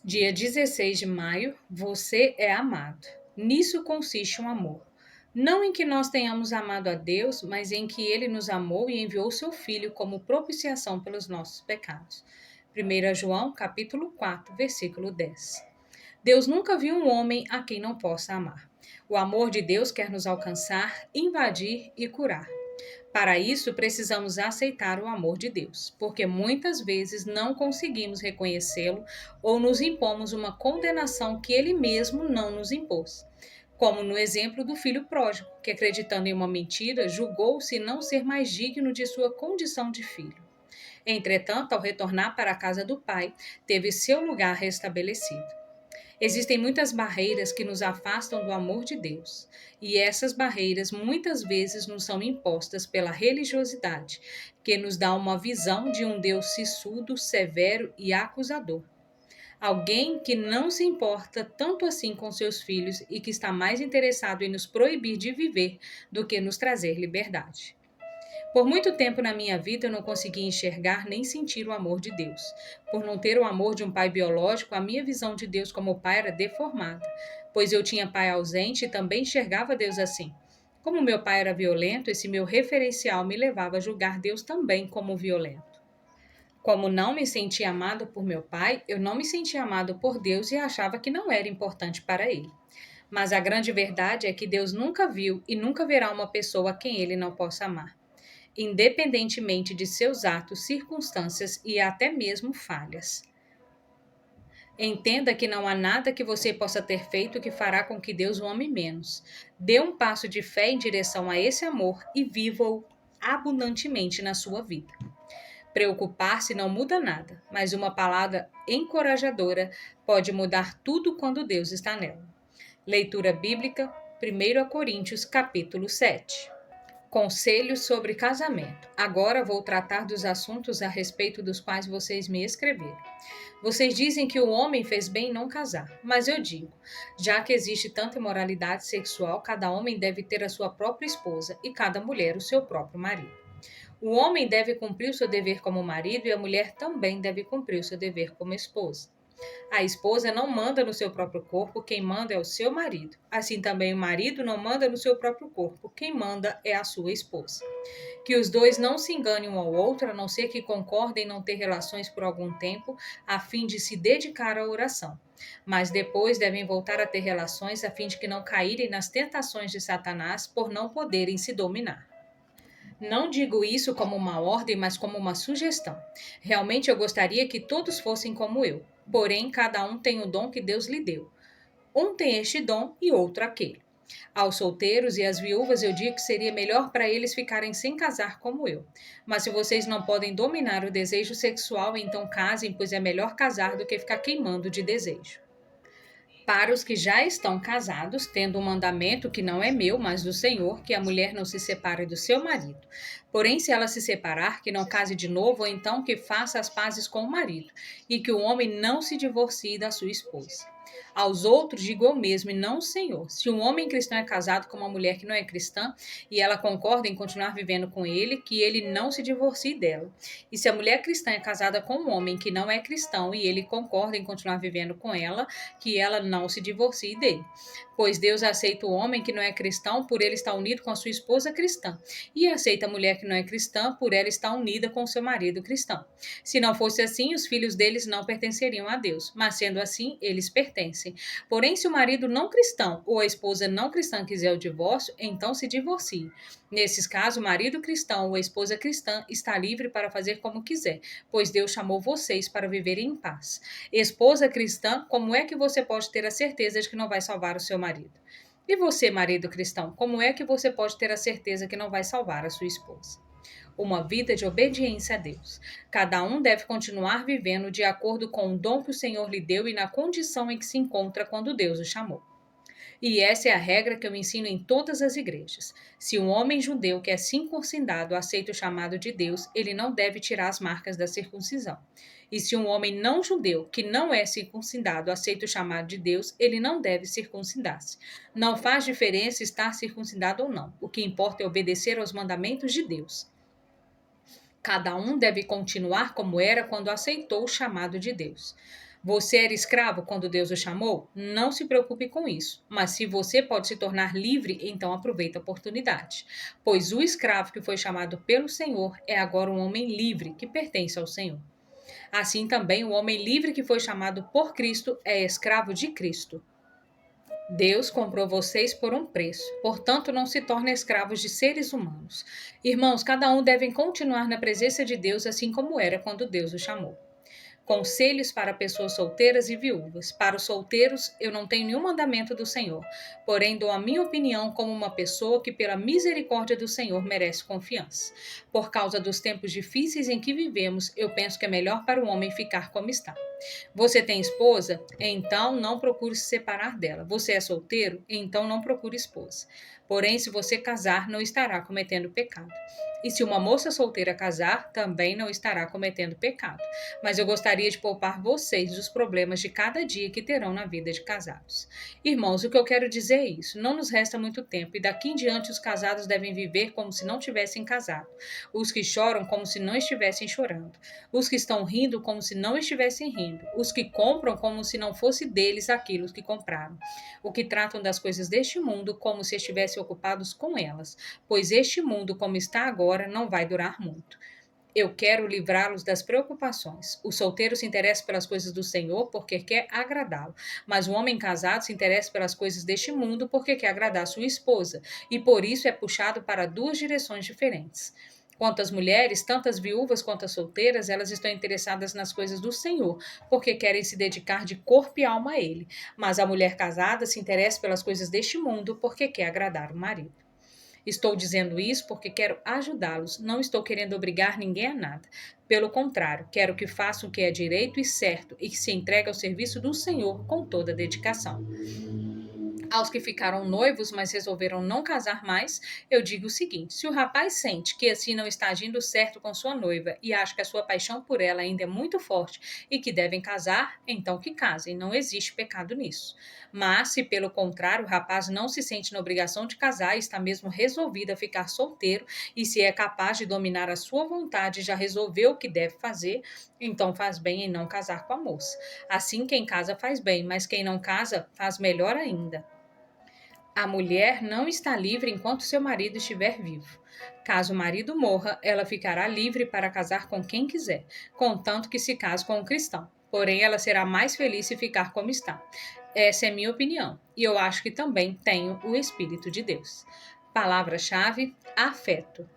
Dia 16 de maio, você é amado. Nisso consiste um amor. Não em que nós tenhamos amado a Deus, mas em que ele nos amou e enviou seu Filho como propiciação pelos nossos pecados. 1 João, capítulo 4, versículo 10. Deus nunca viu um homem a quem não possa amar. O amor de Deus quer nos alcançar, invadir e curar. Para isso, precisamos aceitar o amor de Deus, porque muitas vezes não conseguimos reconhecê-lo ou nos impomos uma condenação que ele mesmo não nos impôs. Como no exemplo do filho pródigo, que acreditando em uma mentira, julgou-se não ser mais digno de sua condição de filho. Entretanto, ao retornar para a casa do pai, teve seu lugar restabelecido. Existem muitas barreiras que nos afastam do amor de Deus, e essas barreiras muitas vezes nos são impostas pela religiosidade, que nos dá uma visão de um Deus sisudo, severo e acusador. Alguém que não se importa tanto assim com seus filhos e que está mais interessado em nos proibir de viver do que nos trazer liberdade. Por muito tempo na minha vida eu não consegui enxergar nem sentir o amor de Deus. Por não ter o amor de um pai biológico, a minha visão de Deus como pai era deformada, pois eu tinha pai ausente e também enxergava Deus assim. Como meu pai era violento, esse meu referencial me levava a julgar Deus também como violento. Como não me sentia amado por meu pai, eu não me sentia amado por Deus e achava que não era importante para ele. Mas a grande verdade é que Deus nunca viu e nunca verá uma pessoa a quem ele não possa amar, independentemente de seus atos, circunstâncias e até mesmo falhas. Entenda que não há nada que você possa ter feito que fará com que Deus o ame menos. Dê um passo de fé em direção a esse amor e viva-o abundantemente na sua vida. Preocupar-se não muda nada, mas uma palavra encorajadora pode mudar tudo quando Deus está nela. Leitura bíblica, 1 Coríntios, capítulo 7. Conselhos sobre casamento. Agora vou tratar dos assuntos a respeito dos quais vocês me escreveram. Vocês dizem que o homem fez bem em não casar, mas eu digo, já que existe tanta imoralidade sexual, cada homem deve ter a sua própria esposa e cada mulher o seu próprio marido. O homem deve cumprir o seu dever como marido e a mulher também deve cumprir o seu dever como esposa. A esposa não manda no seu próprio corpo, quem manda é o seu marido. Assim também o marido não manda no seu próprio corpo, quem manda é a sua esposa. Que os dois não se enganem um ao outro, a não ser que concordem em não ter relações por algum tempo, a fim de se dedicar à oração. Mas depois devem voltar a ter relações, a fim de que não caírem nas tentações de Satanás por não poderem se dominar. Não digo isso como uma ordem, mas como uma sugestão. Realmente eu gostaria que todos fossem como eu. Porém, cada um tem o dom que Deus lhe deu. Um tem este dom e outro aquele. Aos solteiros e às viúvas eu digo que seria melhor para eles ficarem sem casar como eu. Mas se vocês não podem dominar o desejo sexual, então casem, pois é melhor casar do que ficar queimando de desejo. Para os que já estão casados, tendo um mandamento que não é meu, mas do Senhor, que a mulher não se separe do seu marido. Porém, se ela se separar, que não case de novo, ou então que faça as pazes com o marido, e que o homem não se divorcie da sua esposa. Aos outros digo eu mesmo, e não o Senhor. Se um homem cristão é casado com uma mulher que não é cristã, e ela concorda em continuar vivendo com ele, que ele não se divorcie dela. E se a mulher cristã é casada com um homem que não é cristão, e ele concorda em continuar vivendo com ela, que ela não se divorcie dele. Pois Deus aceita o homem que não é cristão por ele estar unido com a sua esposa cristã, e aceita a mulher que não é cristã por ela estar unida com o seu marido cristão. Se não fosse assim, os filhos deles não pertenceriam a Deus, mas sendo assim, eles pertencem. Porém, se o marido não cristão ou a esposa não cristã quiser o divórcio, então se divorcie. Nesses casos, o marido cristão ou a esposa cristã está livre para fazer como quiser, pois Deus chamou vocês para viverem em paz. Esposa cristã, como é que você pode ter a certeza de que não vai salvar o seu marido? E você, marido cristão, como é que você pode ter a certeza que não vai salvar a sua esposa? Uma vida de obediência a Deus. Cada um deve continuar vivendo de acordo com o dom que o Senhor lhe deu e na condição em que se encontra quando Deus o chamou. E essa é a regra que eu ensino em todas as igrejas. Se um homem judeu que é circuncidado aceita o chamado de Deus, ele não deve tirar as marcas da circuncisão. E se um homem não judeu que não é circuncidado aceita o chamado de Deus, ele não deve circuncidar-se. Não faz diferença estar circuncidado ou não. O que importa é obedecer aos mandamentos de Deus. Cada um deve continuar como era quando aceitou o chamado de Deus. Você era escravo quando Deus o chamou? Não se preocupe com isso. Mas se você pode se tornar livre, então aproveite a oportunidade. Pois o escravo que foi chamado pelo Senhor é agora um homem livre que pertence ao Senhor. Assim também o homem livre que foi chamado por Cristo é escravo de Cristo. Deus comprou vocês por um preço, portanto não se tornem escravos de seres humanos. Irmãos, cada um deve continuar na presença de Deus assim como era quando Deus o chamou. Conselhos para pessoas solteiras e viúvas. Para os solteiros, eu não tenho nenhum mandamento do Senhor, porém dou a minha opinião como uma pessoa que, pela misericórdia do Senhor, merece confiança. Por causa dos tempos difíceis em que vivemos, eu penso que é melhor para o homem ficar como está. Você tem esposa? Então não procure se separar dela. Você é solteiro? Então não procure esposa. Porém, se você casar, não estará cometendo pecado. E se uma moça solteira casar, também não estará cometendo pecado. Mas eu gostaria de poupar vocês dos problemas de cada dia que terão na vida de casados. Irmãos, o que eu quero dizer é isso: não nos resta muito tempo e daqui em diante os casados devem viver como se não tivessem casado. Os que choram como se não estivessem chorando. Os que estão rindo como se não estivessem rindo. Os que compram como se não fosse deles aquilo que compraram. O que tratam das coisas deste mundo como se estivessem ocupados com elas. Pois este mundo, como está agora, não vai durar muito. Eu quero livrá-los das preocupações. O solteiro se interessa pelas coisas do Senhor porque quer agradá-lo, mas o homem casado se interessa pelas coisas deste mundo porque quer agradar sua esposa, e por isso é puxado para duas direções diferentes. Quanto às mulheres, tanto as viúvas quanto as solteiras, elas estão interessadas nas coisas do Senhor, porque querem se dedicar de corpo e alma a Ele. Mas a mulher casada se interessa pelas coisas deste mundo, porque quer agradar o marido. Estou dizendo isso porque quero ajudá-los, não estou querendo obrigar ninguém a nada. Pelo contrário, quero que façam o que é direito e certo e que se entreguem ao serviço do Senhor com toda dedicação. Aos que ficaram noivos, mas resolveram não casar mais, eu digo o seguinte: se o rapaz sente que assim não está agindo certo com sua noiva e acha que a sua paixão por ela ainda é muito forte e que devem casar, então que casem, não existe pecado nisso. Mas, se pelo contrário o rapaz não se sente na obrigação de casar e está mesmo resolvido a ficar solteiro, e se é capaz de dominar a sua vontade e já resolveu o que deve fazer, então faz bem em não casar com a moça. Assim, quem casa faz bem, mas quem não casa faz melhor ainda. A mulher não está livre enquanto seu marido estiver vivo. Caso o marido morra, ela ficará livre para casar com quem quiser, contanto que se case com um cristão. Porém, ela será mais feliz se ficar como está. Essa é minha opinião, e eu acho que também tenho o Espírito de Deus. Palavra-chave: afeto.